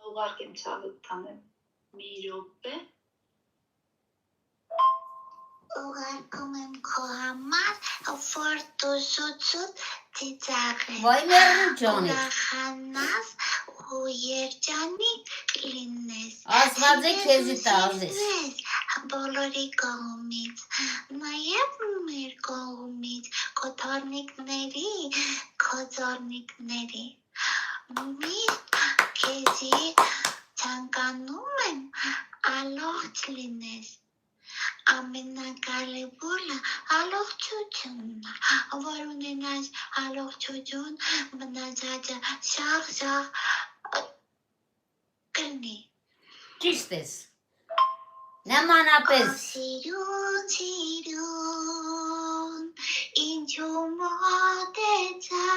ուղարկեմ ցավը տանեմ մի րոպե ուղարկում եմ քո համար որ դու զուտ ծիծաղես Վայ մերն ջանի ուրախանաս ու երջանիկ լինես Աստված է քեզի տազես բոլորի կողմից նաև մեր կողմից քո թորնիկների քո ձորնիկների միշտ քեզի ցանկանում եմ ալողջ լինես ամենակարևորը ալողջությունն է որ ունենաս ալողջություն մնացածը շաղ կլինի Ճիշտ ես Նմանապես Սիրուն ինչու մոտեցար